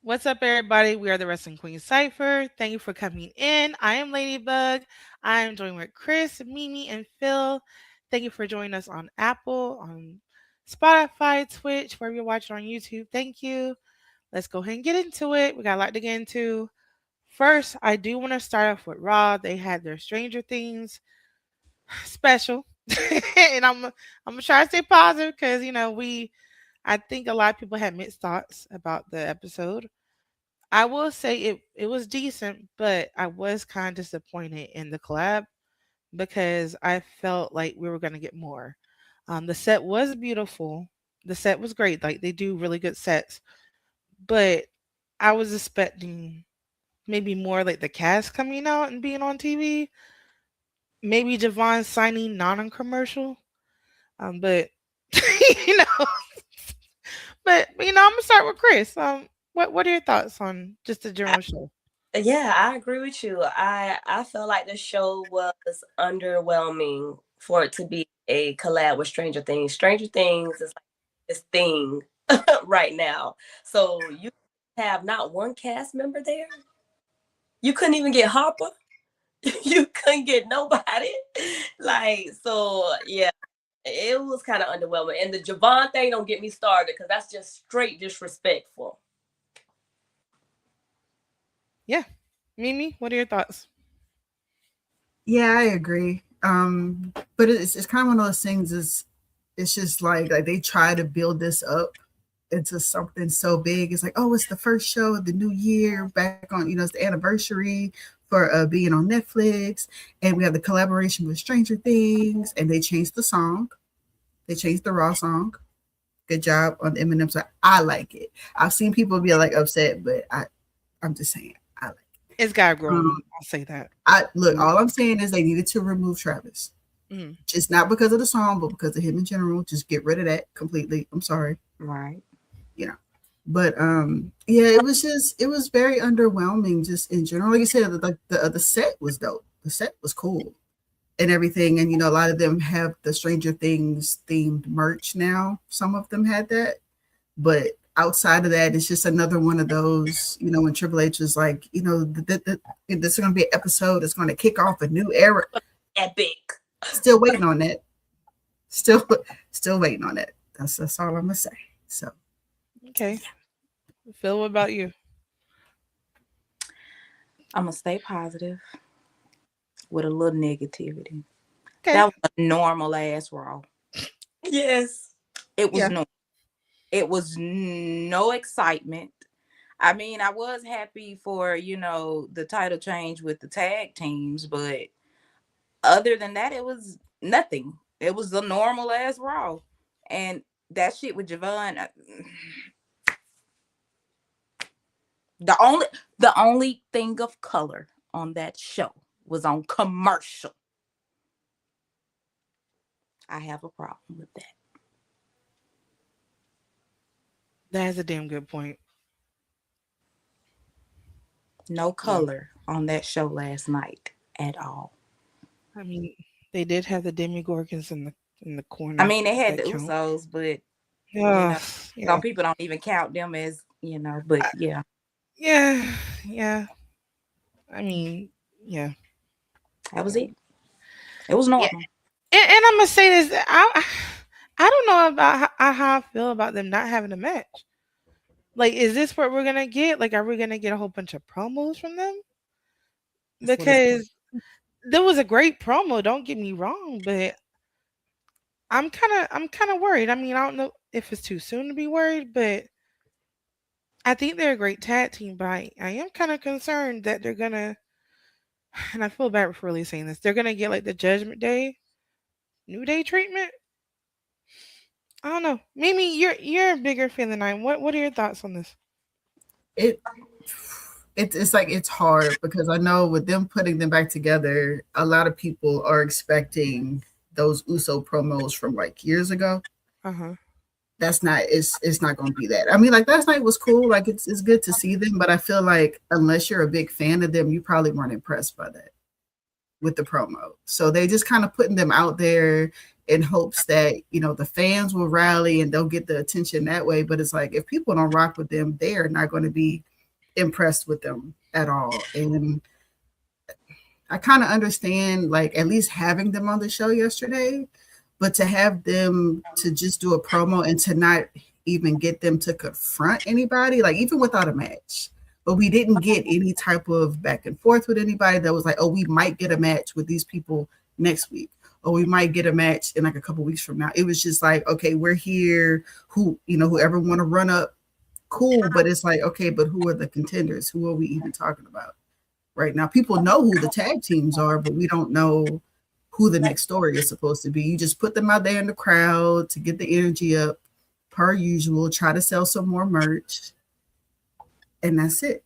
What's up, everybody? We are the Wrestling Queen Cypher. Thank you for coming in. I am Ladybug. I am joined with Chris, Mimi, and Phil. Thank you for joining us on Apple, on Spotify, Twitch, wherever you're watching on YouTube. Thank you. Let's go ahead and get into it. We got a lot to get into. First, I do want to start off with Raw. They had their Stranger Things special, and I'm gonna try to stay positive because I think a lot of people had mixed thoughts about the episode. I will say it was decent, but I was kind of disappointed in the collab because I felt like we were gonna get more. The set was beautiful. The set was great. Like they do really good sets, but I was expecting maybe more like the cast coming out and being on TV. Maybe Javon signing non-commercial. But you know, I'm gonna start with Chris. What are your thoughts on just the general show? Yeah, I agree with you. I felt like the show was underwhelming for it to be a collab with Stranger Things. Stranger Things is like this thing right now. So you have not one cast member there. You couldn't even get Harper. You couldn't get nobody. Like, so yeah, it was kind of underwhelming. And the Javon thing don't get me started because that's just straight disrespectful. Yeah. Mimi, what are your thoughts? Yeah, I agree. But it's kind of one of those things. It's just like they try to build this up into something so big. It's like, oh, it's the first show of the new year back on, it's the anniversary for being on Netflix, and we have the collaboration with Stranger Things, and they changed the song. They changed the Raw song. Good job on the Eminem side. I like it. I've seen people be like upset, but I'm just saying I like it. It's got grown. I'll say that. All I'm saying is they needed to remove Travis. Just not because of the song, but because of him in general. Just get rid of that completely. I'm sorry. Right. But yeah, it was very underwhelming just in general. Like I said, the set was dope. The set was cool and everything. And a lot of them have the Stranger Things themed merch now. Some of them had that, but outside of that, it's just another one of those, when Triple H was like, this is going to be an episode that's going to kick off a new era. Epic. Still waiting on that. Still waiting on that. That's all I'm gonna say. So, okay. Phil, what about you? I'm gonna stay positive with a little negativity. Okay. That was a normal ass Raw. Yes. It was normal. It was no excitement. I mean, I was happy for, the title change with the tag teams, but other than that, it was nothing. It was a normal ass Raw. And that shit with Javon, the only thing of color on that show was on commercial. I have a problem with that. That's a damn good point. No color on that show last night at all. I mean, they did have the Demigorgons in the corner. I mean, they had the Usos, but some people don't even count them as, but yeah. Yeah. I mean, yeah. That was it. It was normal. Yeah. And I'm gonna say this: I don't know about how I feel about them not having a match. Like, is this what we're gonna get? Like, are we gonna get a whole bunch of promos from them? Because there was a great promo. Don't get me wrong, but I'm kind of worried. I mean, I don't know if it's too soon to be worried, but I think they're a great tag team. But I am kind of concerned that they're gonna, and I feel bad for really saying this. They're gonna get like the Judgment Day, New Day treatment. I don't know. Mimi, you're a bigger fan than I am. What are your thoughts on this? It's like it's hard because I know with them putting them back together, a lot of people are expecting those Uso promos from like years ago. That's not it's not going to be that. I mean, like last night was cool. Like it's good to see them, but I feel like unless you're a big fan of them, you probably weren't impressed by that with the promo. So they just kind of putting them out there in hopes that, the fans will rally and they'll get the attention that way. But it's like, if people don't rock with them, they are not going to be impressed with them at all. And I kind of understand, like, at least having them on the show yesterday, but to have them to just do a promo and to not even get them to confront anybody, like, even without a match. But we didn't get any type of back and forth with anybody that was like, oh, we might get a match with these people next week, or we might get a match in like a couple weeks from now. It was just like, okay, we're here. Whoever want to run up, cool. But it's like, okay, but who are the contenders? Who are we even talking about right now? People know who the tag teams are, but we don't know who the next story is supposed to be. You just put them out there in the crowd to get the energy up, per usual, try to sell some more merch, and that's it.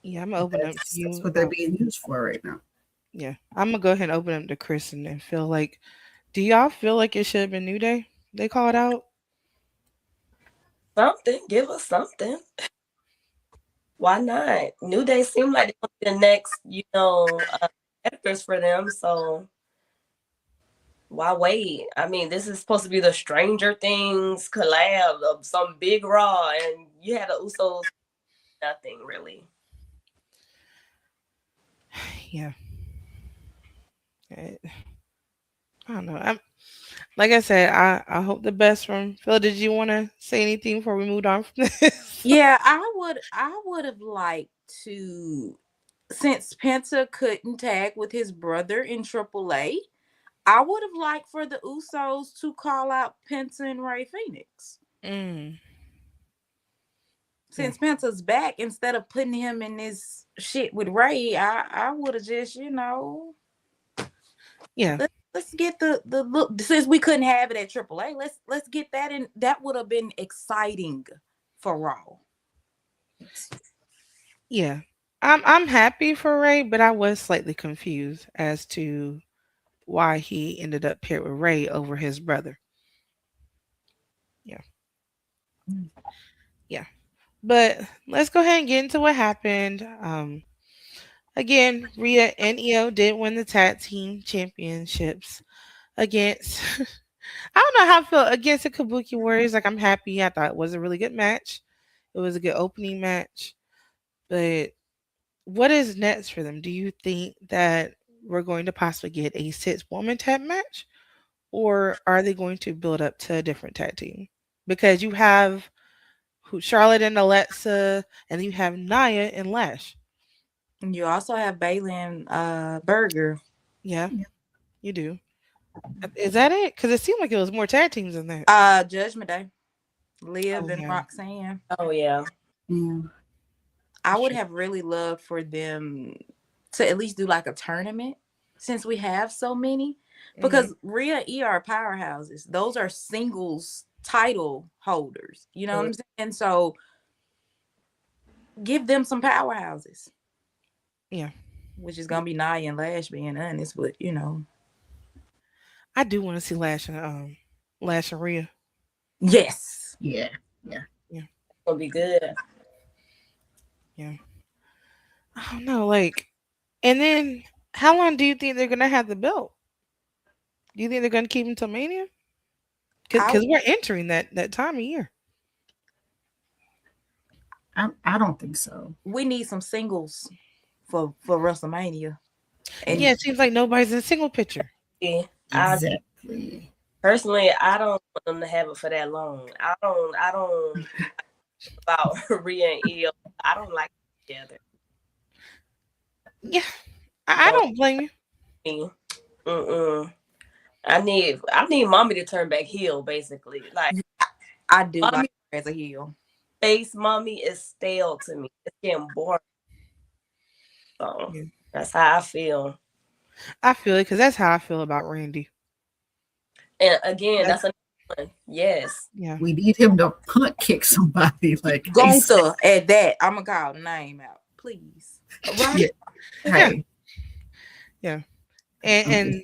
Yeah, I'm gonna open up to That's you. what they're being used for right now. Yeah, I'm gonna go ahead and open up to Chris and feel like, do y'all feel like it should have been New Day? They called out. Something, give us something. Why not? New Day seem like they want to be the next, actors for them. So why wait? I mean, this is supposed to be the Stranger Things collab of some big Raw, and you had the Usos. Nothing really. Yeah, I don't know. I'm like I said. I hope the best from Phil. Did you want to say anything before we moved on from this? Yeah, I would have liked to, since Penta couldn't tag with his brother in AAA, I would have liked for the Usos to call out Penta and Ray Phoenix. Mm, yeah, Since Penta's back, instead of putting him in this shit with Ray, I would have just, yeah, let's get the look, since we couldn't have it at AAA. Let's get that in. That would have been exciting for Raw. yeah. I'm happy for Ray, but I was slightly confused as to why he ended up paired with Ray over his brother. Yeah, yeah. But let's go ahead and get into what happened. Again, Rhea and Io did win the tag team championships against. I don't know how I feel against the Kabuki Warriors. Like, I'm happy. I thought it was a really good match. It was a good opening match. But what is next for them? Do you think that we're going to possibly get a 6-woman tag match? Or are they going to build up to a different tag team? Because you have Charlotte and Alexa, and you have Nia and Lash. And you also have Bailey and Burger. Yeah, you do. Is that it? Because it seemed like it was more tag teams than that. Judgment Day, Liv Oh and yeah, Roxanne. Oh yeah. Yeah. I would sure. have really loved for them to at least do like a tournament, since we have so many. Hmm. Because Rhea and E are powerhouses. Those are singles title holders. You know what I'm saying? So give them some powerhouses, Yeah, which is gonna be Nia and Lash, being honest. But I do want to see Lash and Rhea. yes. Yeah. Yeah. Yeah, Gonna be good. yeah. I don't know, like, and then how long do you think they're gonna have the belt? Do you think they're gonna keep until Mania? I Because we're entering that time of year. I don't think so. We need some singles for WrestleMania. Yeah, And it seems like nobody's in single picture. Yeah, I Exactly. personally, I don't want them to have it for that long. I don't about Rhea and Io. I don't like it together. Yeah, I So don't blame you. me, mm-mm. I need mommy to turn back heel, basically. Like I do like mommy her as a heel. face, mommy is stale to me. It's getting boring. So Yeah. that's how I feel. I feel it because that's how I feel about Randy. And again, That's, that's another one. Yes. yeah, We need him to punt kick somebody like ASAP. Gunther at that. I'm gonna call the name out, please. Right? Yeah. yeah, Hey. yeah. And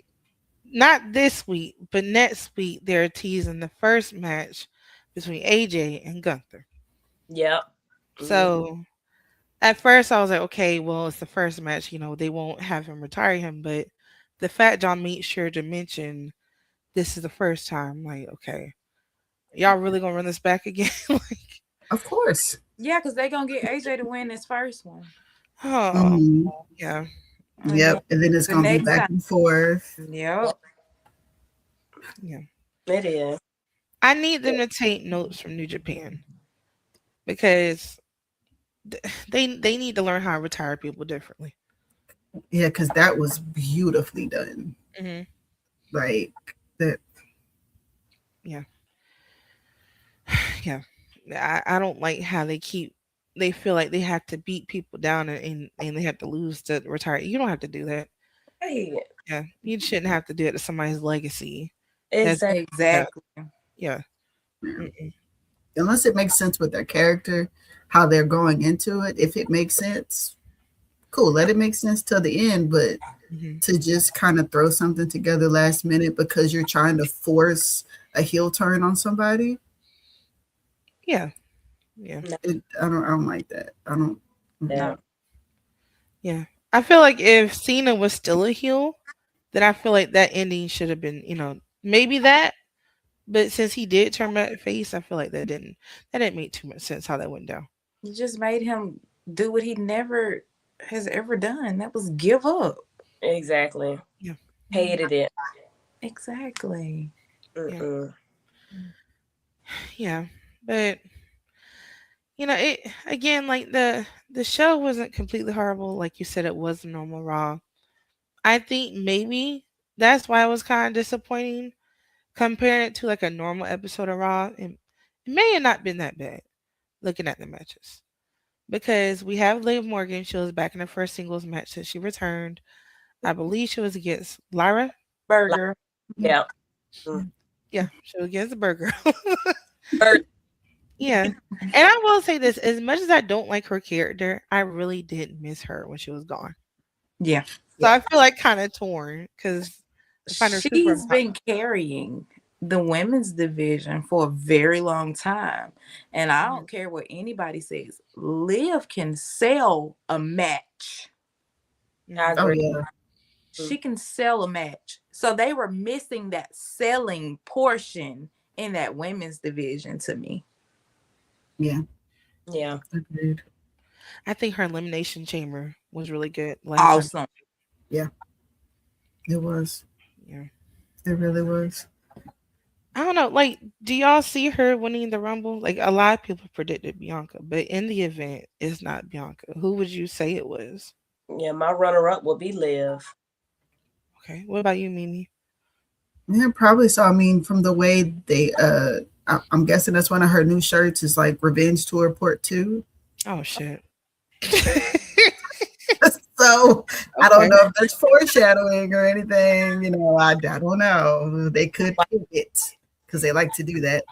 not this week, but next week they're teasing the first match between AJ and Gunther. Yep. Mm. So at first I was like, okay, well it's the first match, they won't have him retire him, but the fact y'all made sure to mention this is the first time, like, okay, y'all really gonna run this back again? Like, Of course. Yeah, because they're gonna get AJ to win this first one. Oh, Hmm. yeah. And then Yep. And then it's the gonna be next back time. and forth. Yep. Yeah. It is. I need them to take notes from New Japan because they need to learn how to retire people differently. Yeah, because that was beautifully done. Hmm. Like that. Yeah. Yeah. I don't like how they feel like they have to beat people down and they have to lose to retire. You don't have to do that. Right. Yeah. You shouldn't have to do it to somebody's legacy. That's Exactly. yeah. Exactly. Yeah. Yeah. Mm-mm. Unless it makes sense with their character, how they're going into it. If it makes sense, cool. Let it make sense till the end. But Hmm. to just kind of throw something together last minute because you're trying to force a heel turn on somebody, Yeah. Yeah. No, I don't like that. I don't. Mm-mm. yeah. No. Yeah. I feel like if Cena was still a heel, then I feel like that ending should have been, maybe that. But since he did turn back face, I feel like that didn't make too much sense how that went down. You just made him do what he never has ever done. That was give up. Exactly. Yeah. Hated it. Exactly. Yeah. Mm-mm. Yeah. But it again, like the show wasn't completely horrible, like you said it was a normal Raw. I think maybe that's why it was kind of disappointing comparing it to like a normal episode of Raw. It may have not been that bad looking at the matches because we have Liv Morgan. She was back in her first singles match since she returned. I believe she was against Lyra. Like, Burger. yeah. Mm. Yeah, she was against the Burger. Bird. Yeah. And I will say this, as much as I don't like her character, I really did miss her when she was gone. Yeah. So Yeah. I feel like kind of torn because I find her super She's important. been carrying the women's division for a very long time. And I don't care what anybody says. Liv can sell a match. I Mhm. Oh agree. yeah. Mm. She can sell a match. So they were missing that selling portion in that women's division to me. Yeah. Yeah. Agreed. I think her elimination chamber was really good last time. Awesome. Yeah. It was. Yeah. It really was. I don't know. Like, do y'all see her winning the Rumble? Like, a lot of people predicted Bianca, but in the event, it's not Bianca. Who would you say it was? Yeah. My runner up will be Liv. Okay. What about you, Mimi? Yeah, probably so. I mean, from the way they I'm guessing that's one of her new shirts is like Revenge Tour Part 2. Oh, shit. So I don't Okay. know if that's foreshadowing or anything. I don't know. They could pivot because they like to do that.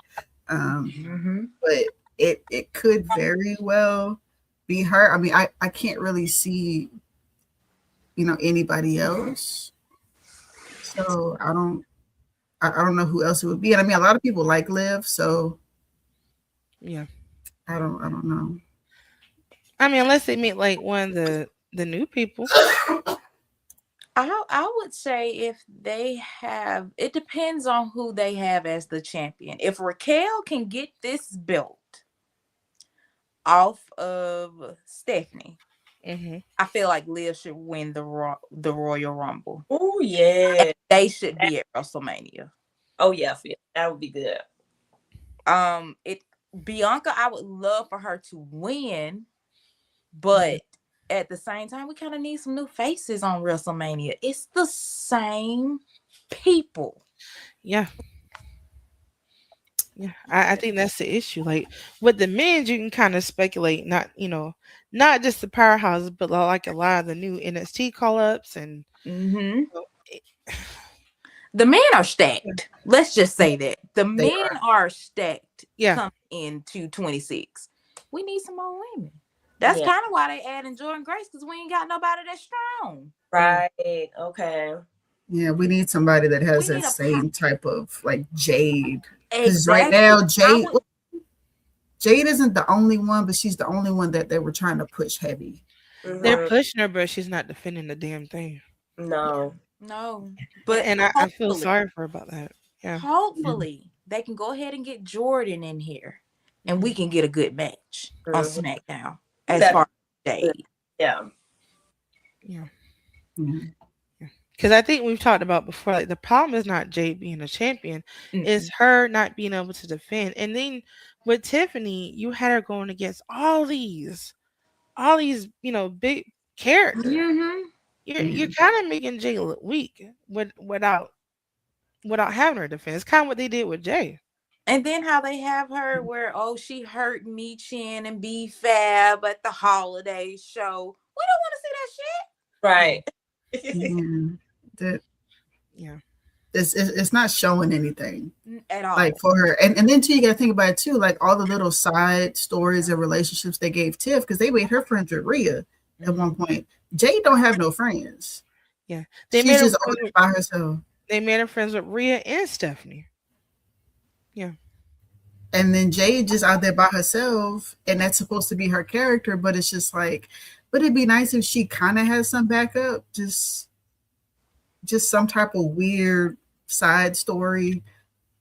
Mm-hmm. But it could very well be her. I mean, I can't really see anybody else. So I don't know who else it would be. And I mean, a lot of people like Liv, so Yeah. I don't know. I mean, unless they meet like one of the new people. I would say if they have, it depends on who they have as the champion. If Raquel can get this belt off of Stephanie, Hmm. I feel like Liv should win the Royal Rumble. Oh yeah. They should be at WrestleMania. Oh yeah. That would be good. It Bianca, I would love for her to win, but at the same time, we kind of need some new faces on WrestleMania. It's the same people. Yeah. Yeah. I think that's the issue. Like with the men, you can kind of speculate, not just the powerhouses, but like a lot of the new NXT call ups and Mm-hmm. you know, it- The men are stacked. Let's just say that the They men are. are stacked yeah. coming into 26. We need some more women. That's Yeah. kind of why they adding Jordan Grace because we ain't got nobody that's strong. Mm. Right. Okay. Yeah, we need somebody that We has need that a same type of like Jade. Because right exactly. now, I Jade would Jade isn't the only one, but she's the only one that they were trying to push heavy. They're Hmm. pushing her, but she's not defending the damn thing. No. no, A- but And I feel sorry for her about that. Yeah. hopefully they can go ahead and get Jordan in here and we can get a good match on Mhm. SmackDown as That's far as good. Jade. Yeah. Yeah. Mhm. Because I think we've talked about before, like the problem is not Jade being a champion, it's Mm-mm. her not being able to defend. And then with Tiffany, you had her going against all these, big characters. Mhm. You're Mhm. kind of making Jay look weak without having her defend. It's kind of what they did with Jay. And then how they have her where, oh, she hurt me, Chin, and B Fab at the holiday show. We don't want to see that Yeah, Right. Yeah. That yeah, it's not showing anything shit at like all. for her, and then too you got to think about it too, like all the little side stories and relationships they gave Tiff because they made her friends with Rhea at hmm one point. Jade don't have no friends. yeah. They made She's her just over friends there with, by herself. they made her friends with Rhea and Stephanie. Yeah, And then Jade just out there by herself, and that's supposed to be her character, but it's just like, but it'd be nice if she kind of has some backup, just some type of weird side story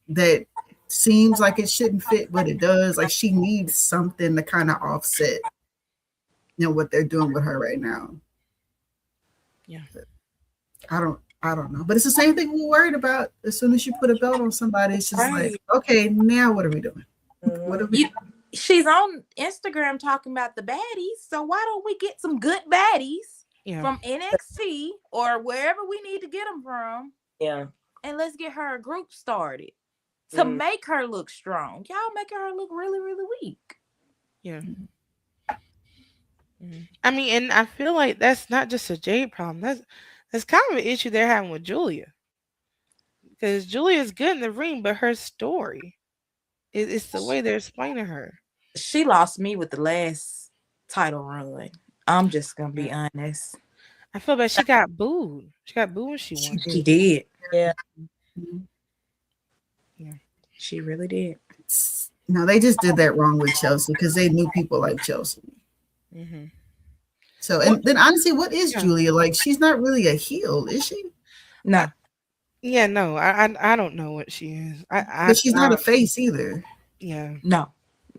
that seems like it shouldn't fit, but it does. Like she needs something to kind of offset, what they're doing with her right now. yeah. I don't know, but it's the same thing we were worried about. As soon as you put a belt on somebody, it's just like, Right. okay, now what are we doing? What are Mhm. we? You, she's on Instagram talking about the baddies. So why don't we get some good baddies Yeah. from NXT or wherever we need to get them from, Yeah. and let's get her a group started to Mm. make her look strong. Y'all making her look really, really weak. Yeah. I mean, and I feel like that's not just a Jade problem. That's kind of an issue they're having with Julia. Because Julia's good in the ring, but her story it's the way they're explaining her. She lost me with the last title run. I'm just gonna be Yeah. honest. I feel bad she got booed. She got booed when she She won. She did. did. Yeah. Mhm. Yeah. She really did. No, they just did that wrong with Chelsea because they knew people like Chelsea. hmm So, What? and then honestly, what is Yeah. Julia like? She's not really a heel, is she? I, No, yeah. No. I don't know what she is. But she's I not a face either. yeah. no,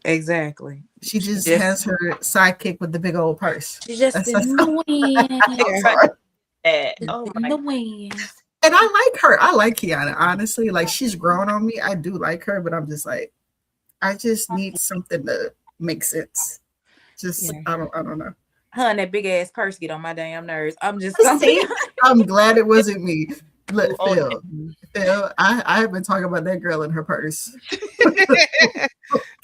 exactly. She She just just has her sidekick with the big old purse. she's just That's in the wind. I'm Yeah. sorry. Just Oh in my the wind. And I like her. I like Kiana, honestly. Like she's grown on me. I do like her, but I'm just like, I just need something to make sense. Just Yeah. I don't know. Her and that big ass purse get on my damn nerves. I'm just gonna be See, I'm glad it wasn't me. Look, on that. Phil, I have been talking about that girl in her purse.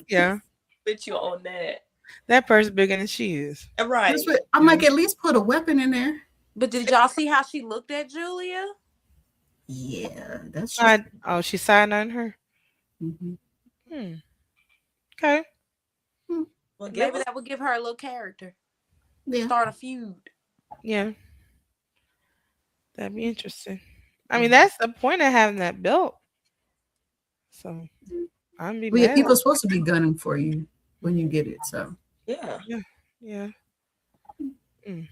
Yeah. With you on that. That purse bigger than she is. Right. That's what I'm like. At least put a weapon in there. But did y'all see how she looked at Julia? Yeah, that's true. Side, oh, she's side eyeing her. Mhm. Hmm. Okay. Well, give Maybe us. that would give her a little character. Yeah. Start a feud. Yeah. That'd be interesting. I mean, that's the point of having that belt. So I'm be Well, yeah, mad. people are supposed to be gunning for you when you get it. So Yeah. Yeah. Yeah. Mm.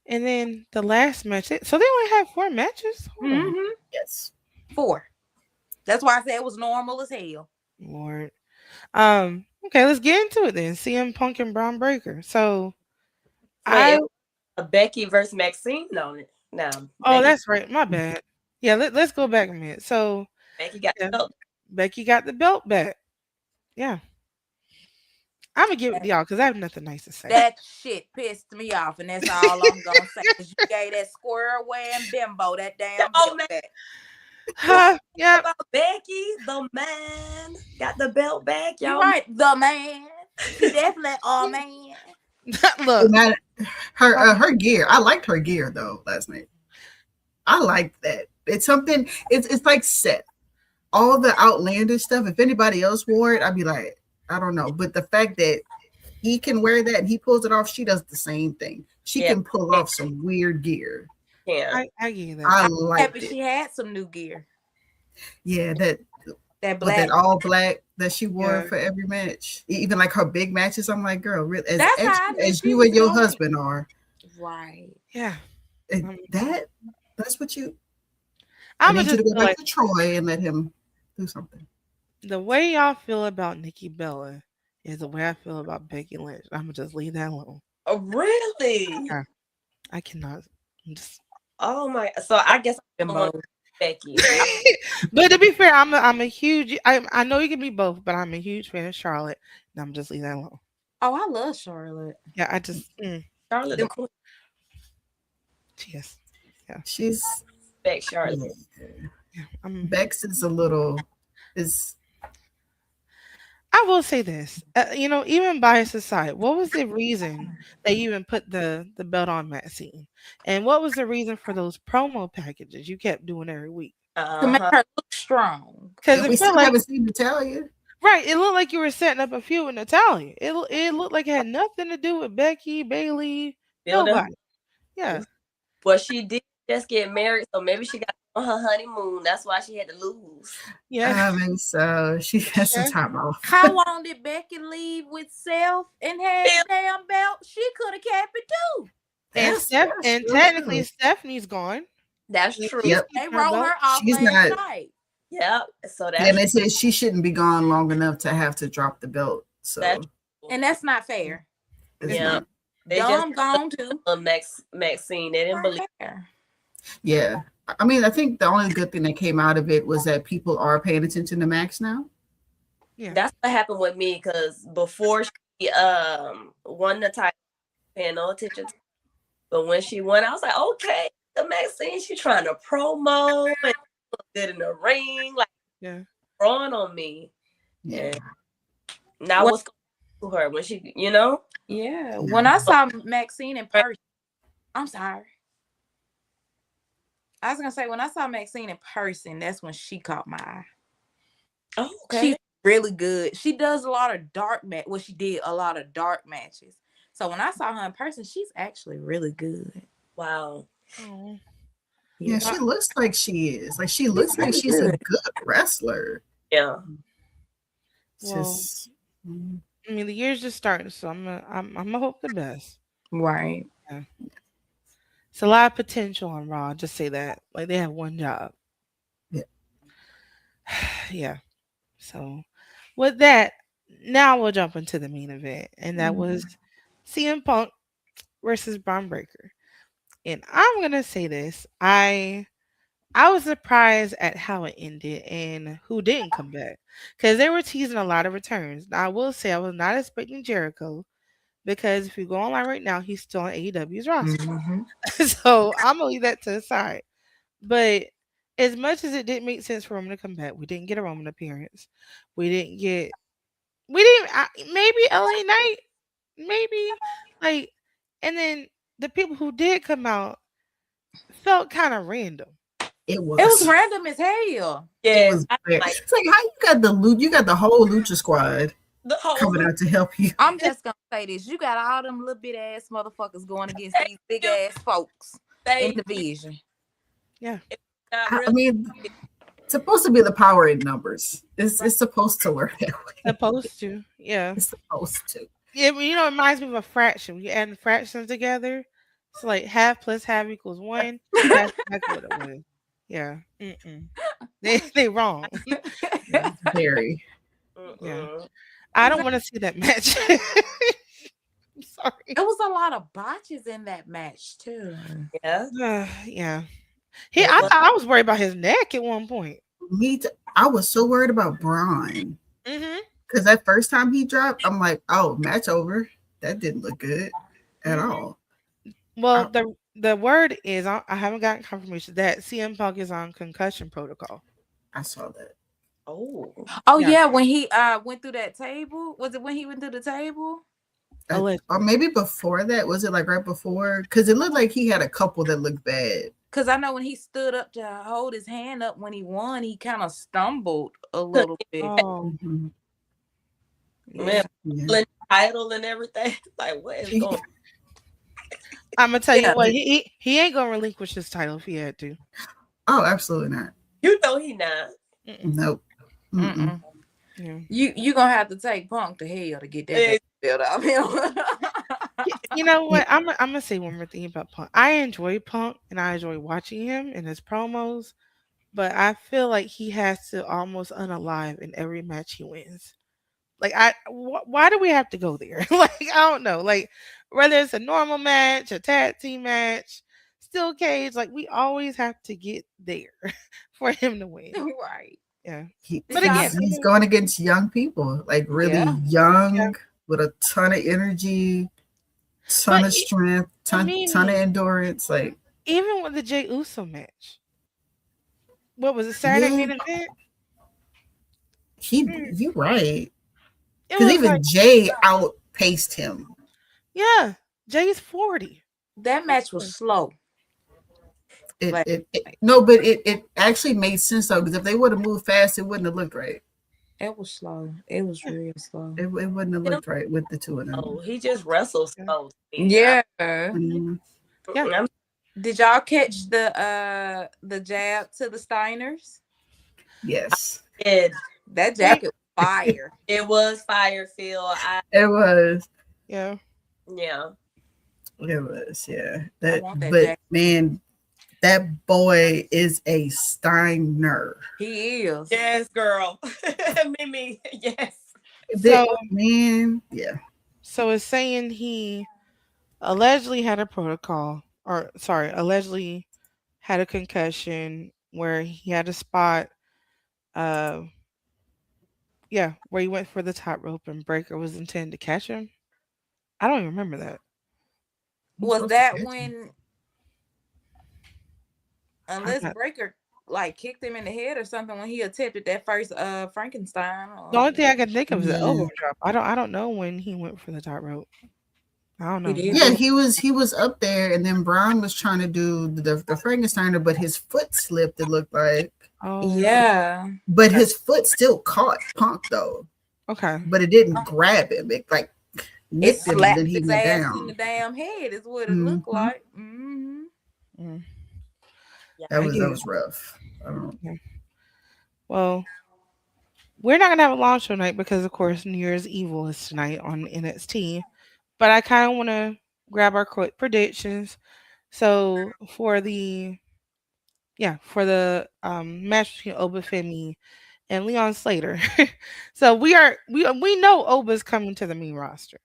And then the last match. So they only have 4 matches. Hold on, Mm-hmm. yes. 4. That's why I said it was normal as hell. Lord. Okay, let's get into it then. CM Punk and Braun Breaker. So Wait, I. it was a Becky versus Maxine on it. No, Oh, Becky. that's right. My bad. Yeah. Let's go back a minute. So Becky got yeah, the belt. Becky got the belt back. Yeah. I'm gonna give it to y'all because I have nothing nice to say. That shit pissed me off, and that's all I'm gonna say. 'Cause you gave that square wearing bimbo that damn Oh belt man, back. Huh, yeah. about Becky, the man, got the belt back, You y'all. right, the man. He definitely a man. Look. And her gear. I liked her gear though last night. I liked that. It's something. It's like Seth. All the outlandish stuff. If anybody else wore it, I'd be like, I don't know. But the fact that he can wear that and he pulls it off, she does the same thing. She Yeah. can pull off some weird gear. Yeah. I give you that. I Happy liked she it. had some new gear. Yeah, that That with black. that all black that she wore Yeah. for every match. Even like her big matches, I'm like, girl, as That's how I extra knew as she you was and your doing it. husband are, Right. Yeah. that's what you. I I'm need gonna you to just go feel back like to Troy and let him do something. The way y'all feel about Nikki Bella is the way I feel about Becky Lynch. I'm gonna just leave that alone. Oh, really? Yeah, I cannot. I'm just. Oh my. So I guess Them I'm the one both. Becky. But to be fair, I'm a huge. I know you can be both, but I'm a huge fan of Charlotte, and I'm just leave that alone. Oh, I love Charlotte. Yeah, I just. Charlotte the Them- Queen. Yes. Yeah. She's Respect Charlotte. yeah. Yeah. Bex is a little is I will say this. Even bias aside, what was the reason that you even put the belt on Maxine, and what was the reason for those promo packages you kept doing every week? to make Uh-huh. her look strong. Because and it we felt still like haven't seen Natalia. right, it looked like you were setting up a feud with Natalia. It looked like it had nothing to do with Becky, Bailey, Building. nobody. Yeah, Well, she did just get married, so maybe she got on her honeymoon. That's why she had to lose. yeah, Maybe so. She has some yeah, time off. How long did Becky leave with Self and had Yeah, the damn belt? She could have kept it too. That's and real technically true. Stephanie's gone. that's She's true. Yep. keeping They her wrote belt. her off She's last not. night. Yep. So Yeah, and that's they said she shouldn't be gone long enough to have to drop the belt. that's So true. And that's not fair. it's Yeah. not. They just Dom gone too. Maxine. They didn't Not believe. fair. Yeah. I mean, I think the only good thing that came out of it was that people are paying attention to Max now. Yeah, That's what happened with me because before she won the title, paying no attention to, but when she won, I was like, okay, the Maxine, she trying to promo and look good in the ring, like yeah. growing on me. Yeah. And now When, what's going to her when she. yeah. Yeah. When I saw Maxine in person, I'm sorry. I was gonna say when I saw Maxine in person, that's when she caught my eye. Oh, She's okay. really good. She does a lot of dark match. Well, she did a lot of dark matches. So when I saw her in person, she's actually really good. Wow. Oh, Yeah, Yeah, she looks like she is. Like she she's looks like really she's a good. good wrestler. Yeah. It's well, just I mean the year's just starting, so I'm gonna hope the best. Right. Yeah. It's a lot of potential on Raw. Just say that. Like they have one job. yeah. Yeah. So with that, now we'll jump into the main event, and that was CM Punk versus Braun Breaker. And I'm gonna say this: I was surprised at how it ended and who didn't come back because they were teasing a lot of returns. Now I will say I was not expecting Jericho because if you go online right now, he's still on AEW's roster. Mm-hmm. So I'm gonna leave that to the side. But as much as it didn't make sense for Roman to come back, we didn't get a Roman appearance. We didn't get. We didn't. Maybe LA Knight. Maybe like, and then the people who did come out felt kind of random. It It was was. random as hell. It Yes. was I weird. like It's like how you got the whole Lucha squad the whole coming out to help you. I'm just gonna say this: you got all them little bit ass motherfuckers going against these big ass folks in they division. Yeah. not I really. mean, it's supposed to be the power in numbers. It's supposed to work that way. Supposed to. Yeah. It's supposed to. Yeah, but it reminds me of a fraction. When you add fractions together, it's like half plus half equals one. That's exactly what it was. Yeah. Mm-mm. They wrong. Yeah, very. Yeah. Mm-mm. I don't want to see that match. I'm sorry. It was a lot of botches in that match too. Yeah. Yeah. It I was. thought I was worried about his neck at one point. I was so worried about Braun Mm-hmm. because that first time he dropped, I'm like, oh, match over. That didn't look good at Mhm. all. Well, I, the word is I haven't gotten confirmation that CM Punk is on concussion protocol. I saw that. Oh. Oh Yeah. yeah, when he went through that table, was it when he went through the table? Or maybe before that, was it like right before? Because it looked like he had a couple that looked bad. Because I know when he stood up to hold his hand up when he won, he kind of stumbled a little bit. Oh, Mhm. Man, Yeah. title and everything. Like what is going on? I'm gonna tell Yeah. you what he ain't gonna relinquish his title if he had to. Oh, absolutely not. You know he not. Mm-mm. Nope. Mm-mm. Mm-mm. Yeah. You gonna have to take Punk to hell to get that belt out of him. You know what? I'm gonna say one more thing about Punk. I enjoy Punk and I enjoy watching him and his promos, but I feel like he has to almost unalive in every match he wins. Like why do we have to go there? Like I don't know. Like whether it's a normal match, a tag team match, steel cage, like we always have to get there for him to win. Right. Yeah. But Did y'all again, He's I he's mean, going against young people, like really Yeah. yeah. young with a ton of energy, ton But of strength, ton of Mimi, endurance. Like, even with the Jay Uso match, what was it, Saturday yeah, main event? Mm, you right. it Because was even like, Jay outpaced him. yeah, Jay's 40. that match was slow? Like, No, but it actually made sense though. Because if they would have moved fast, it wouldn't have looked right. it was slow. It was Yeah. real slow. It wouldn't have Him, looked right with the two of them. oh, he just wrestles Yeah. slow to me. Yeah. Mhm. Yeah. I'm Did y'all catch the jab to the Steiners? Yes, dead. That Wait. jacket was fire. It was fire, Phil. it was. Yeah. Yeah. It was. Yeah. I That, want that but jacket. man, that boy is a Steiner. He is. Yes, girl. Mimi. Yes. That So man, yeah. so it's saying he allegedly had a protocol, or sorry, allegedly had a concussion where he had a spot, uh, yeah, where he went for the top rope and Breaker was intended to catch him. I don't even remember that. He's Was supposed to that catch him. when, I'm unless not. Breaker like kicked him in the head or something when he attempted that first Frankenstein? The only thing I can think of is the elbow Yeah. drop. I don't know when he went for the top rope. I don't He know. did Yeah, do. he was up there, and then Braun was trying to do the Frankensteiner, but his foot slipped. It looked like, Oh, Yeah. but okay, his foot still caught Punk though, okay, but it didn't grab him. It like It nipped him, and then slapped he his went ass in the down. damn head is what it looked Hmm. like. Hmm. mm, Yeah. I That get it. was rough. I don't. Yeah. Well, we're not gonna have a long show night because, of course, New Year's Evil is tonight on NXT. But I kind of want to grab our quick predictions. So for the match between Oba Femi and Leon Slater. So we know Oba's coming to the main roster,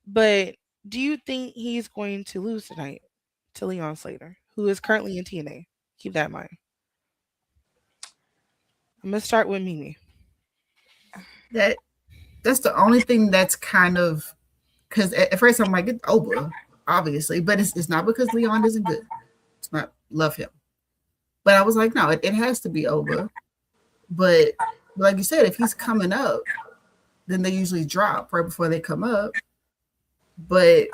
but do you think he's going to lose tonight to Leon Slater, who is currently in TNA? Keep that in mind. I'm gonna start with Mimi. That that's the only thing that's kind of, because at first I'm like, it's Oba, obviously, but it's not because Leon isn't good. It's not, love him, but I was like, no, it has to be Oba. But like you said, if he's coming up, then they usually drop right before they come up. But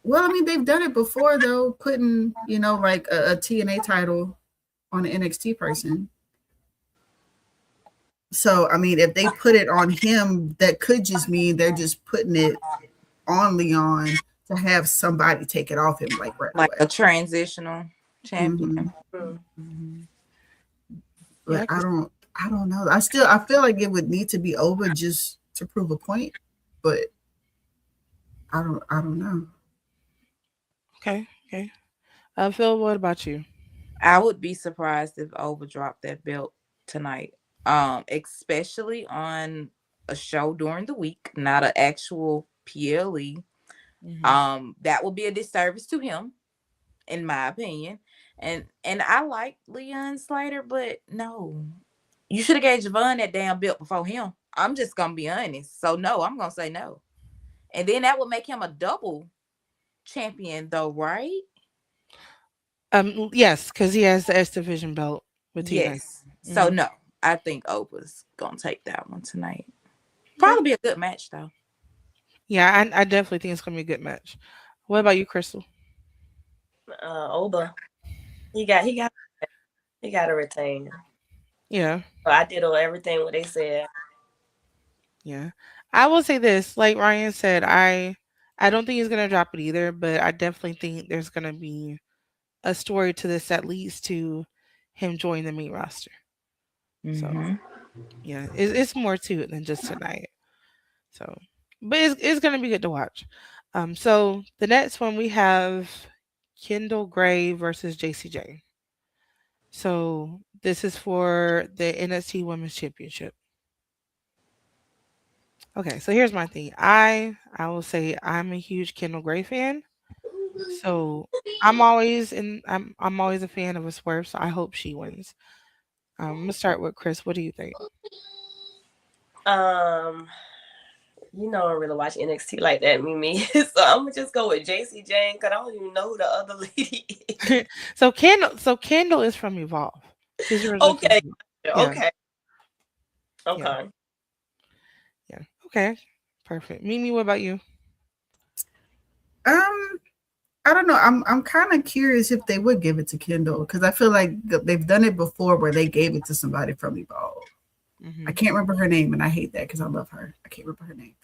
well, I mean, they've done it before though, putting like a TNA title on an NXT person. So I mean, if they put it on him, that could just mean they're just putting it on Leon to have somebody take it off him like right Like a away. transitional Hmm. champion. Mm. Mhm. Yeah, But I don't know. I feel like it would need to be over just to prove a point, but I don't know. okay, okay. Phil, what about you? I would be surprised if Over dropped that belt tonight. Especially on a show during the week, not an actual PLE. Hmm. That would be a disservice to him, in my opinion. And I like Leon Slater, but no. You should have gave Javon that damn belt before him. I'm just gonna be honest. So no, I'm gonna say no. And then that would make him a double champion though, right? Yes, because he has the X Division belt with TNA. Yes. So Hmm. no, I think Opa's gonna take that one tonight. Okay. Probably be a good match though. Yeah, I definitely think it's gonna be a good match. What about you, Crystal? Oba. He got to retain. Yeah, So I did everything what they said. yeah. I will say this, like Ryan said, I don't think he's gonna drop it either, but I definitely think there's gonna be a story to this that leads to him joining the main roster. So Mm-hmm. yeah, it's more to it than just tonight. So, but it's gonna be good to watch. So the next one we have Kendall Gray versus JCJ. So this is for the NXT Women's Championship. Okay, so here's my thing. I will say I'm a huge Kendall Gray fan. So I'm always a fan of a swerve, so I hope she wins. I'm gonna start with Chris. What do you think? Um, I don't really watch NXT like that, Mimi. So I'm gonna just go with JC Jane because I don't even know who the other lady is. So Kendall is from Evolve. She's originally from Okay, Evolve. Yeah, okay, yeah, okay. yeah. Okay. Perfect. Mimi, what about you? Um, I don't know. I'm kind of curious if they would give it to Kendall because I feel like they've done it before where they gave it to somebody from Evolve. I Hmm. can't remember her name, and I hate that because I love her. I can't remember her name.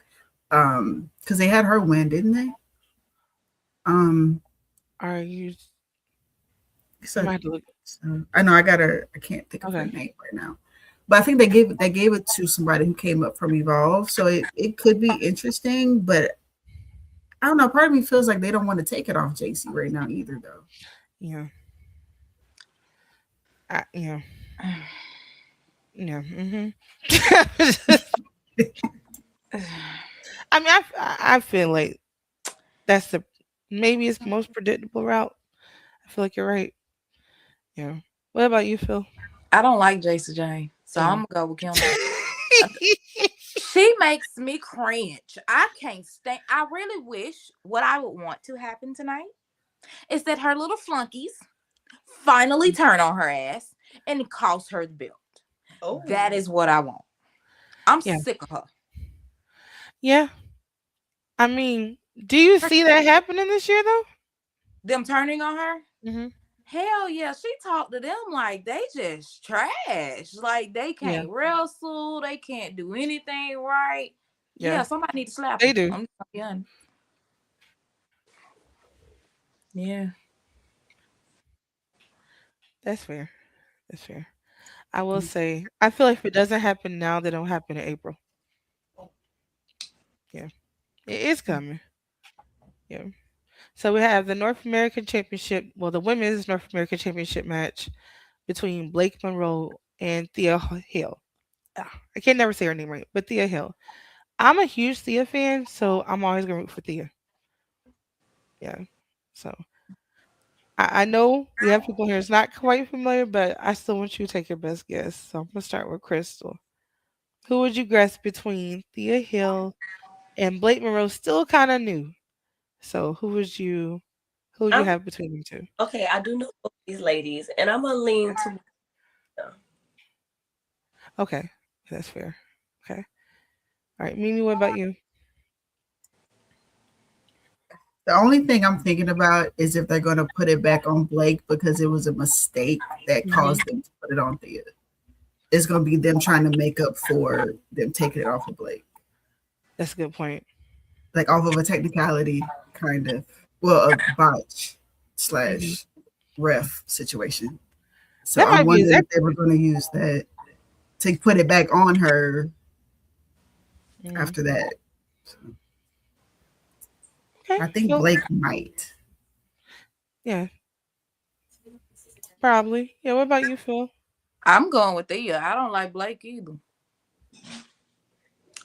Because they had her win, didn't they? Um, Are you I so, might have to look. so I know I got her. I can't think of her Okay. name right now, but I think they gave it to somebody who came up from Evolve, so it could be interesting. But I don't know. Part of me feels like they don't want to take it off JC right now either, though. Yeah. Yeah. Yeah. I mean, I feel like that's the maybe it's most predictable route. I feel like you're right. Yeah. What about you, Phil? I don't like Jason Jane, so Yeah. I'm gonna go with Kendall. She makes me cringe. I can't stand. I really wish what I would want to happen tonight is that her little flunkies finally turn on her ass and cost her the belt. Oh, That is what I want. I'm Yeah. sick of her. Yeah. I mean, do you Her see that happening this year though? them turning on her. Hmm. Hell yeah, she talked to them like they just trash. Like they Yeah. can't wrestle, they can't do anything right. Yeah. Yeah, somebody need to slap They them. do. I'm just gonna be honest. Yeah. That's fair. That's fair. I will say, I feel like if it doesn't happen now, then it'll happen in April. Yeah. It is coming. Yeah. So we have the North American Championship, well, the women's North American Championship match between Blake Monroe and Thea Hill. I can never say her name right, but Thea Hill. I'm a huge Thea fan, so I'm always gonna root for Thea. Yeah. So I know we have people here who's not quite familiar, but I still want you to take your best guess. So I'm gonna start with Crystal. Who would you guess between Thea Hill and Blake Monroe? Still kind of new. So who would you I'm have between them two? okay. I do know both these ladies, and I'm gonna lean to. Okay, that's fair. Okay. All right, Mimi, what about you? The only thing I'm thinking about is if they're going to put it back on Blake because it was a mistake that Hmm. caused them to put it on Thea. It's going to be them trying to make up for them taking it off of Blake, That's a good point. like off of a technicality, kind of. Well, a botch Hmm. slash ref situation. So That I'm might be wondering if they exactly. were going to use that to put it back on her Hmm. after that. So Okay. I think Well, Blake might. yeah, probably. Yeah. What about you, Phil? I'm going with Thea. I don't like Blake either.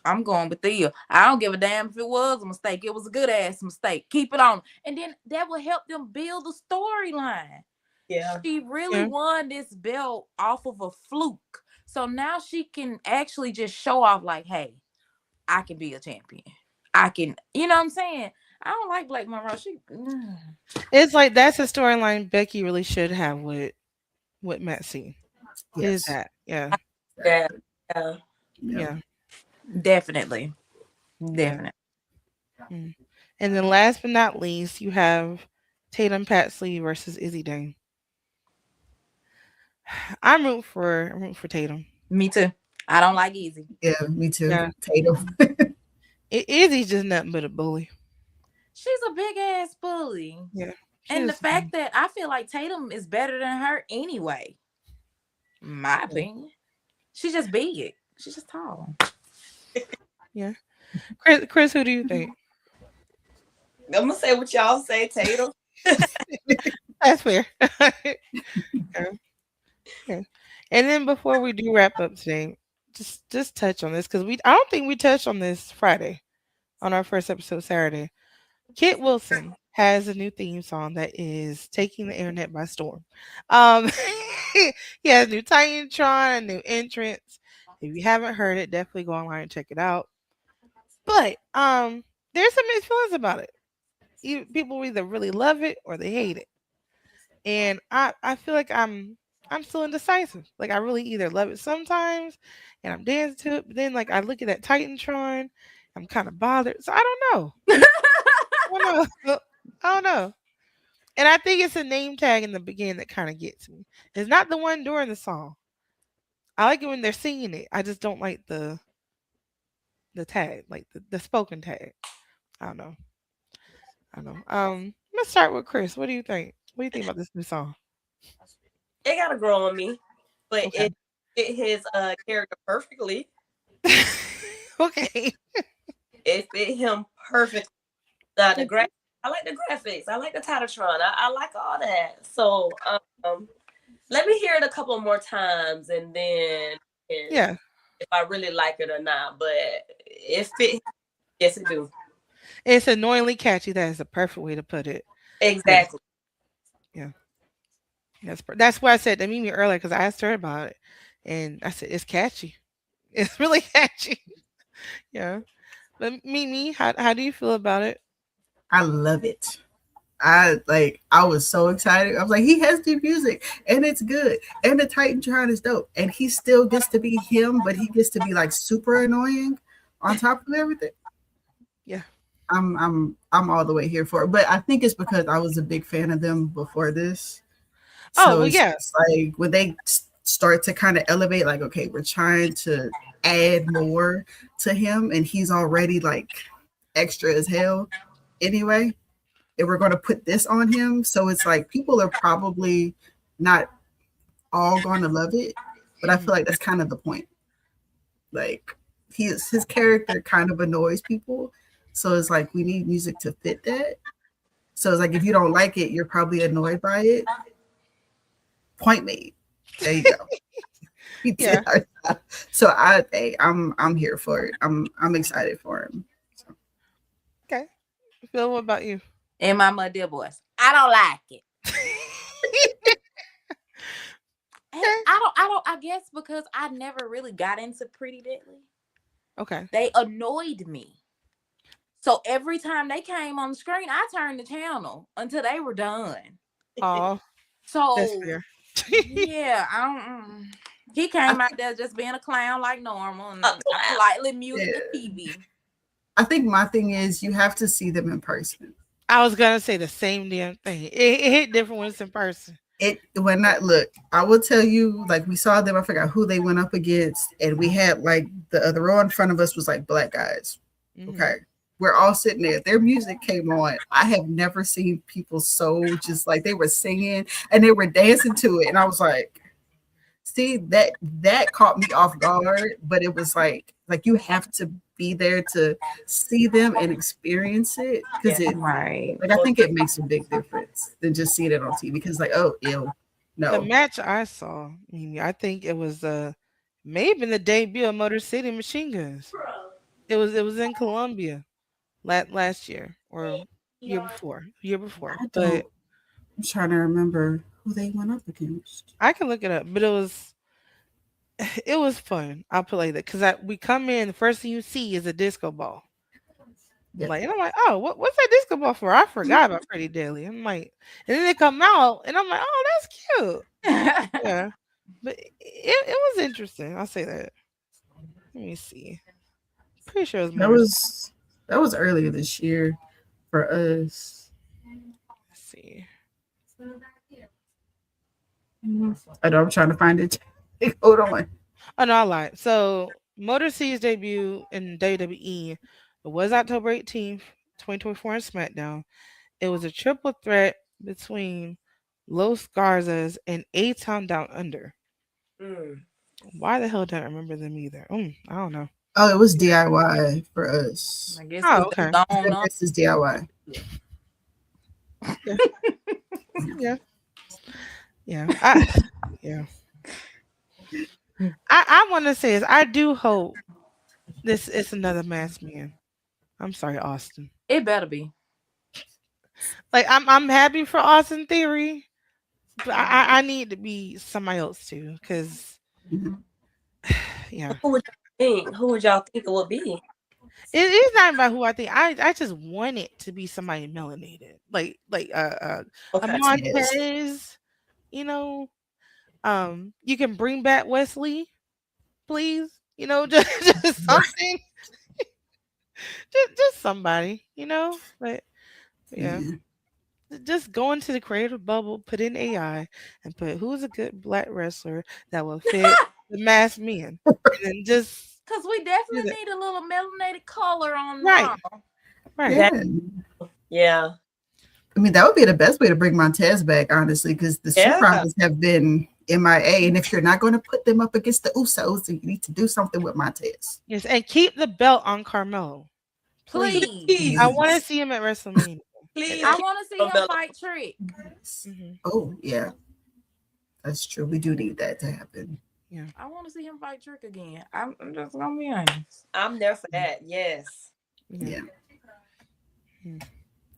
I'm going with Thea. I don't give a damn if it was a mistake. It was a good ass mistake. Keep it on. And then that will help them build the storyline. Yeah, She really Yeah. won this belt off of a fluke. So now she can actually just show off, like, hey, I can be a champion. I can, you know what I'm saying? I don't like Blake Monroe. She, It's like that's a storyline Becky really should have with Matt C. Is Yes. that? Yeah. yeah, Exactly. yeah. Yeah. Yeah. definitely, Yeah. definitely. Mm. And then last but not least, you have Tatum Paxley versus Izzy Dane. I'm rooting for Tatum. Me too. I don't like Easy. Yeah, me too. Yeah. Tatum. Izzy's just nothing but a bully. She's a big ass bully. Yeah. She And the is. fact that I feel like Tatum is better than her anyway, my Yeah. opinion. She's just big. She's just tall. Yeah. Chris, who do you think? I'm gonna say what y'all say, Tatum. That's fair. Yeah. Okay. And then before we do wrap up today, just touch on this because we I don't think we touched on this Friday on our first episode Saturday. Kit Wilson has a new theme song that is taking the internet by storm. Um, he has new Titantron, a new entrance. If you haven't heard it, definitely go online and check it out. But there's some mixed feelings about it. People either really love it or they hate it, and I feel like I'm still indecisive. Like I really either love it sometimes, and I'm dancing to it, but then like I look at that Titantron, I'm kind of bothered. So I don't know. I don't know. I don't know. And I think it's a name tag in the beginning that kind of gets me. It's not the one during the song. I like it when they're singing it. I just don't like the tag, like the spoken tag. I don't know. I don't know. Let's start with Chris. What do you think? What do you think about this new song? It gotta grow on me, but Okay. it fit his character perfectly. Okay. It fit him perfectly. The I like the graphics. I like the Titatron. I like all that. So let me hear it a couple more times and then Yeah. if I really like it or not. But it fit. Yes, it do. It's annoyingly catchy. That is the perfect way to put it. Yeah. Exactly. Yeah. That's why I said to Mimi earlier because I asked her about it, and I said it's catchy. It's really catchy. Yeah. But Mimi, how do you feel about it? I love it. I was so excited. I was like, he has new music and it's good. And the Titantron is dope. And he still gets to be him, but he gets to be like super annoying on top of everything. Yeah. I'm all the way here for it. But I think it's because I was a big fan of them before this. Oh So well, it's yeah. just like when they start to kind of elevate, like, okay, we're trying to add more to him, and he's already like extra as hell anyway. And we're going to put this on him. So it's like people are probably not all going to love it, but I Mhm. feel like that's kind of the point. Like his character kind of annoys people. So it's like we need music to fit that. So it's like if you don't like it, you're probably annoyed by it. Point made. There you go. He did. Yeah. So I'm here for it. I'm excited for him. So. Okay. Phil, what about you? In my mother voice, I don't like it. And Okay. I guess because I never really got into Pretty Deadly. Okay. They annoyed me. So every time they came on the screen, I turned the channel until they were done. Oh, that's So fair. yeah, I don't. He I came out think, there just being a clown like normal, and A I clown. politely muted yeah. the TV. I think my thing is you have to see them in person. I was gonna say the same damn thing. It hit different when it's in person. It when I look, I will tell you, like we saw them, I forgot who they went up against, and we had like the row in front of us was like black guys. Hmm. Okay. We're all sitting there. Their music came on. I have never seen people so just like they were singing and they were dancing to it. And I was like, see, that caught me off guard, but it was like you have to be there to see them and experience it because Yeah. it Right. like I think it makes a big difference than just seeing it on TV because like, oh ew. The No. match I saw, Mimi, I think it was maybe the debut of Motor City Machine Guns. It was in Colombia last year or year before. I But don't I'm trying to remember who they went up against. I can look it up. But it was fun. I'll put it like that because we come in. The first thing you see is a disco ball. I'm Yeah. like, and I'm like, oh, what's that disco ball for? I forgot about Pretty Daily. I'm like, and then they come out, and I'm like, oh, that's cute. Yeah, but it was interesting. I'll say that. Let me see. Pretty sure it was That more. Let's was that was earlier this year for us. see. I know I'm trying to find it. Hold on. Oh no, I lied. So Motor City's debut in WWE was October 18th, 2024 on SmackDown. It was a triple threat between Los Garzas and A Town Down Under. Mm. Why the hell don't I remember them either? I don't know. Oh, it was DIY for us. I guess Oh, because okay. they gone on. This is DIY. Yeah, yeah, yeah. Yeah. I want to say is I do hope this is another masked man. I'm sorry, Austin. It better be. Like I'm happy for Austin Theory, but I need to be somebody else too, because Mhm. yeah, Who would y'all think? Who would y'all think it would be? it is not about who I think. I just want it to be somebody melanated, a Okay. Yes. Montez. You know, you can bring back Wesley, please. You know, just something, just somebody. You know, but yeah. Yeah. Just go into the creative bubble, put in AI, and put who's a good black wrestler that will fit the masked men, and then just Cause we do definitely that. need a little melanated color on Right, Raw. right. That Yeah. yeah. I mean, that would be the best way to bring Montez back, honestly, because the Street Yeah. Profits have been MIA. And if you're not going to put them up against the Usos, then you need to do something with Montez. Yes, and keep the belt on Carmelo, please. Please. I Please. want to Please. see him at WrestleMania. Please I keep want to see on him Bella. fight Trick. Yes. Hmm. Oh, yeah, that's true. We do need that to happen. Yeah, I want to see him fight Trick again. I'm just gonna be honest. I'm there for that. Yes. yeah, Yeah, mm. I,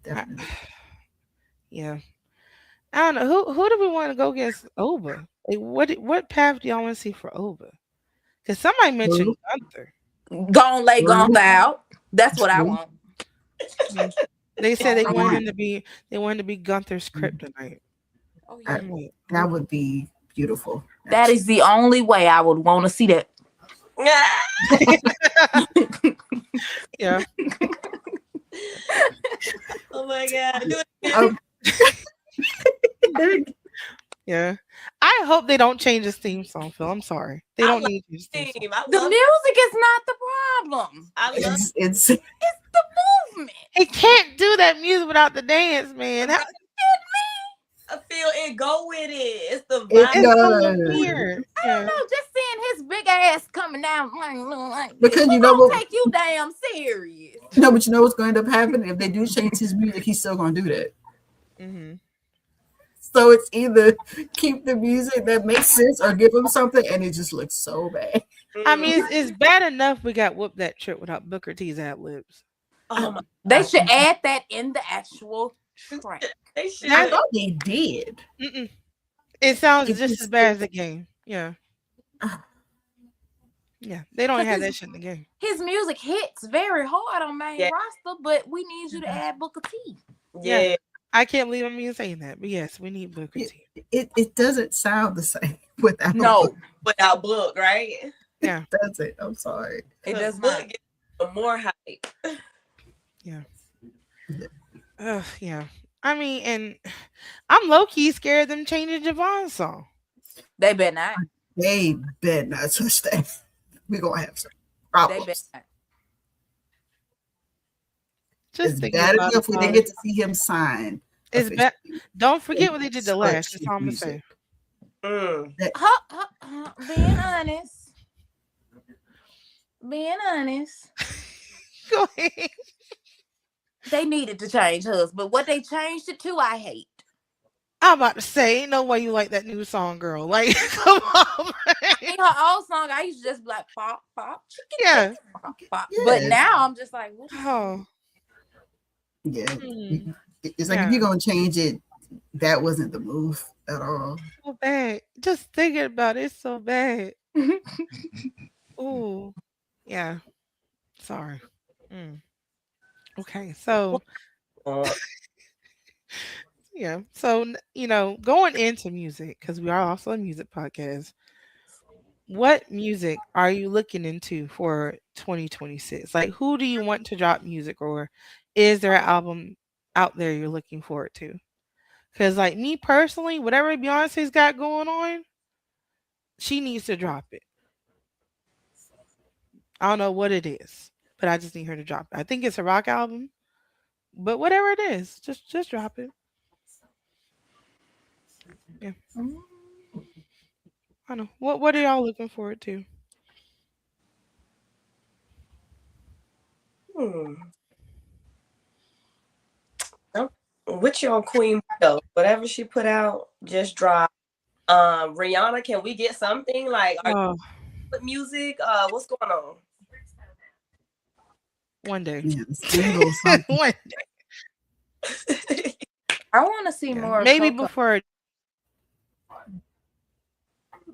definitely. yeah. I don't know who do we want to go against Oba. Like, what path do y'all want to see for Oba? Because somebody mentioned True. Gunther. Gon' lay True. Gunther out. That's what I True. want. Yeah. They said Gon' they lay wanted him. him to be Gunther's kryptonite. Oh I, yeah. I'm like, that ooh. would be beautiful, That actually. is the only way I would want to see that. Yeah. Oh my god. Do it again. Um, Yeah. I hope they don't change his theme song, Phil. I'm sorry. They I don't love need to change his the theme song. team. I The love music is not the problem. I love it's It's the movement. He can't do that music without the dance, man. right. I feel it. Go with it. It's the it vibe. It's so does. weird. I don't Yeah. know, just seeing his big ass coming down like this, Because who you know gonna what? take you damn serious? No, but you know what's going to end up happening if they do change his music. He's still going to do that. Hmm. So it's either keep the music that makes sense or give him something, and it just looks so bad. I Mm. mean, it's bad enough we got whooped that trip without Booker T's ad libs. Oh my They god. should add that in the actual track. They I should. That thought they did. mm-mm. It sounds It just as just, bad as the game. Yeah. uh, Yeah. They don't Cause have that shit in the game. his music hits very hard on main Yeah. roster, but we need you to add Booker T. Yeah. Yeah. I can't believe I'm even saying that. But yes, we need Booker it, T. it doesn't sound the same without No, Without Book, right? Yeah. That's it. I'm sorry. it Because does Book not. gets some more hype. Yeah. Yeah. I mean, and I'm low key scared of them changing Javon's song. They better not. They better not touch that. We're going to have some They better problems. not. Just It's thinking bad about it. enough we didn't get to see him sign. It's bad. officially. Don't They forget what they did to Lash. touch That's his all I'm gonna music. say. Mm. Being honest. Being honest. Go ahead. They needed to change hers, but what they changed it to, I hate. I'm about to say, ain't no way you like that new song, girl. Like, come on, man. In her old song, I used to just be like pop, pop, chicken, Yeah. chicken, pop, pop. Yeah. But now I'm just like, what is Oh, Yeah. hmm. It's like if Yeah. you're going to change it, that wasn't the move at all. So bad. Just thinking about it, it's so bad. Ooh. Yeah. Sorry. Mm. Okay. So, Uh, yeah. So, going into music, because we are also a music podcast, what music are you looking into for 2026? Like, who do you want to drop music, or is there an album out there you're looking forward to? Because, like, me personally, whatever Beyonce's got going on, she needs to drop it. I don't know what it is, but I just need her to drop it. I think it's a rock album, but whatever it is, just drop it. Yeah, I know. What are y'all looking forward to? hmm. I'm with you on Queen Bell. Whatever she put out, just drop. Rihanna, can we get something like are Oh, with music? What's going on? one day. Yeah, single something. One I want to see yeah. more Maybe Coco. before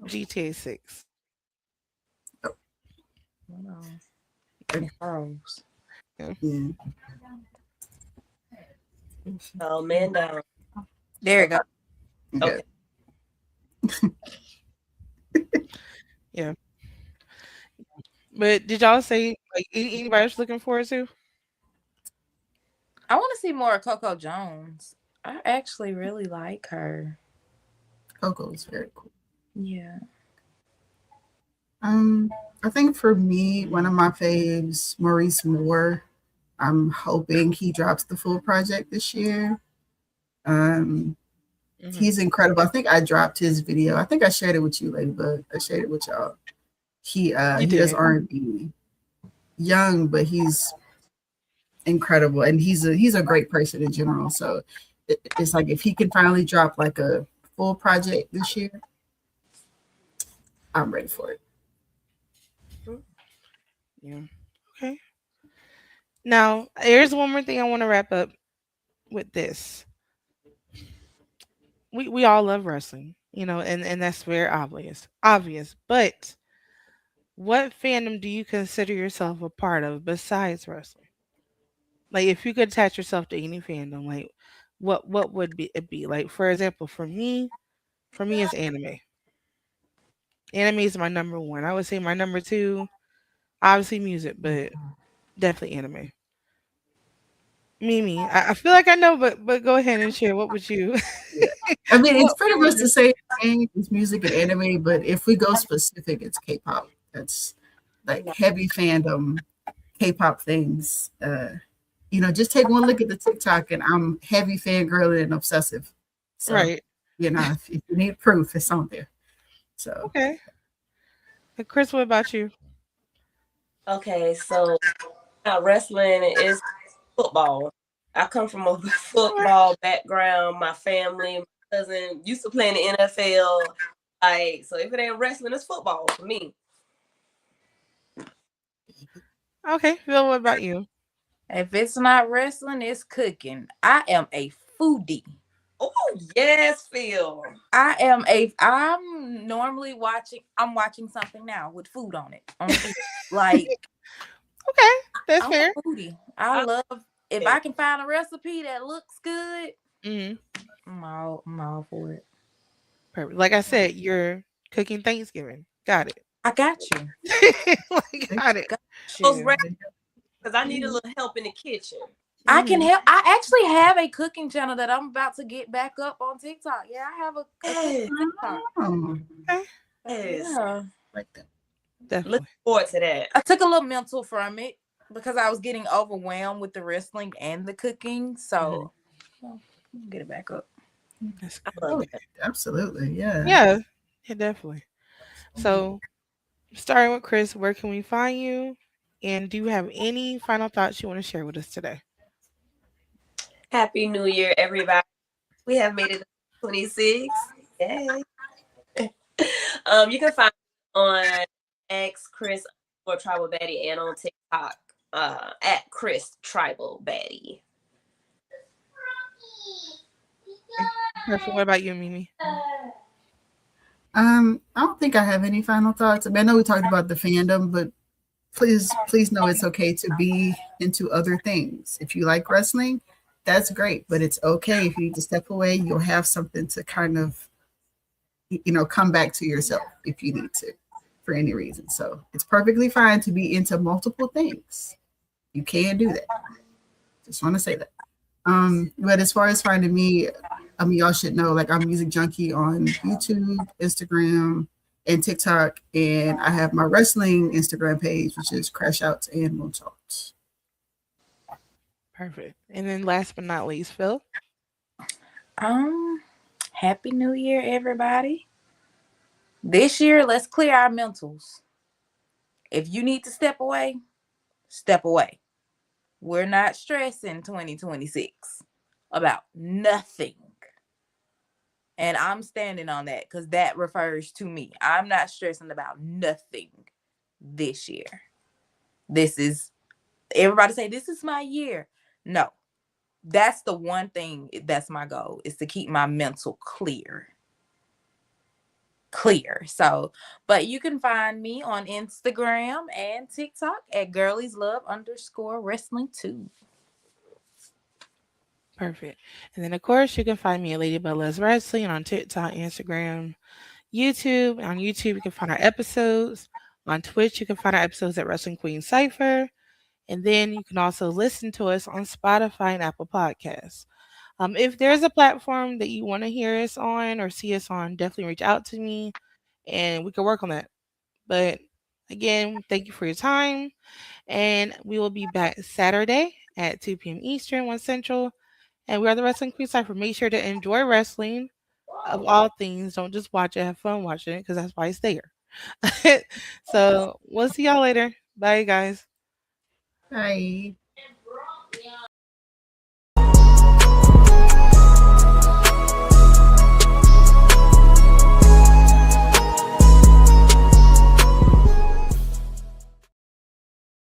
GTA 6. Girls. Yeah. Yeah. Oh, man down. There you Okay. go. Okay. Okay. Yeah. But did y'all say like anybody else looking forward to? I want to see more of Coco Jones. I actually really like her. Coco is very cool. Yeah. I think for me, one of my faves, Maurice Moore. I'm hoping he drops the full project this year. Um, Hmm. he's incredible. I think I dropped his video. I think I shared it with you, Ladybug. I shared it with y'all. You He does did. R&B, young, but he's incredible, and he's a great person in general. So it's like if he can finally drop like a full project this year, I'm ready for it. Yeah. Okay. Now, here's one more thing I want to wrap up with this. We all love wrestling, and that's very obvious. Obvious. But what fandom do you consider yourself a part of besides wrestling? Like if you could attach yourself to any fandom, like what would it be? Like for example, for me it's anime. Anime is my number one. I would say my number two, obviously music, but definitely anime. Mimi, I feel like I know, but go ahead and share. What would you? Yeah. I mean, it's pretty what much would the same thing. It's music and anime, but if we go specific, it's K-pop. That's like heavy fandom K-pop things. Just take one look at the TikTok, and I'm heavy fangirling and obsessive. So, right? if you need proof, it's on there. So, Okay. And Chris, what about you? Okay, so wrestling is football. I come from a football background. My family, my cousin used to play in the NFL. Like, so if it ain't wrestling, it's football for me. Okay, Phil, what about you? If it's not wrestling, it's cooking. I am a foodie. Oh yes, Phil. I'm normally watching something now with food on it. Like, Okay, that's I'm a fair. foodie. I I love if it. I can find a recipe that looks good, Hmm. I'm all for it. Perfect. Like I said, you're cooking Thanksgiving. Got I got you. it. Like, got it. Got Those you. because I need a little help in the kitchen. I can Hmm. help. I actually have a cooking channel that I'm about to get back up on TikTok. Yeah, I have a cooking Yes, TikTok. oh, Okay, yes. Yeah. like that. Looking definitely. forward to that. I took a little mental from it because I was getting overwhelmed with the wrestling and the cooking. Hmm. So, well, get it back up. That's I good. love Oh, that. absolutely. Yeah. Yeah, yeah, definitely. So, starting with Chris, where can we find you? And do you have any final thoughts you want to share with us today? Happy New Year, everybody. We have made it to 26. Yay. You can find me on X Chris or Tribal Betty and on TikTok at Chris Tribal Betty. Perfect. What about you, Mimi? I don't think I have any final thoughts. I mean, I know we talked about the fandom, but please know it's okay to be into other things. If you like wrestling, that's great, but it's okay if you need to step away. You'll have something to kind of, come back to yourself if you need to for any reason. So it's perfectly fine to be into multiple things. You can do that. Just want to say that. But as far as finding me, I mean, y'all should know, like, I'm music junkie on YouTube, Instagram, and TikTok, and I have my wrestling Instagram page, which is Crash Outs and Moon Talks. Perfect. And then last but not least, Phil. Um, Happy New Year, everybody. This year, let's clear our mentals. If you need to step away, step away. We're not stressing 2026 about nothing. And I'm standing on that because that refers to me. I'm not stressing about nothing this year. This is, everybody say, this is my year. No, that's the one thing that's my goal, is to keep my mental clear. So, but you can find me on Instagram and TikTok at girlieslove_wrestling 2. Perfect. And then, of course, you can find me at Ladybug Loves Wrestling on TikTok, Instagram, YouTube. On YouTube, you can find our episodes. On Twitch, you can find our episodes at Wrestling Queen Cypher. And then you can also listen to us on Spotify and Apple Podcasts. If there's a platform that you want to hear us on or see us on, definitely reach out to me and we can work on that. But again, thank you for your time. And we will be back Saturday at 2 p.m. Eastern, 1 Central. And we are the Wrestling Queen Cypher. Make sure to enjoy wrestling of all things. Don't just watch it, have fun watching it because that's why it's there. So we'll see y'all later. Bye, guys. Bye.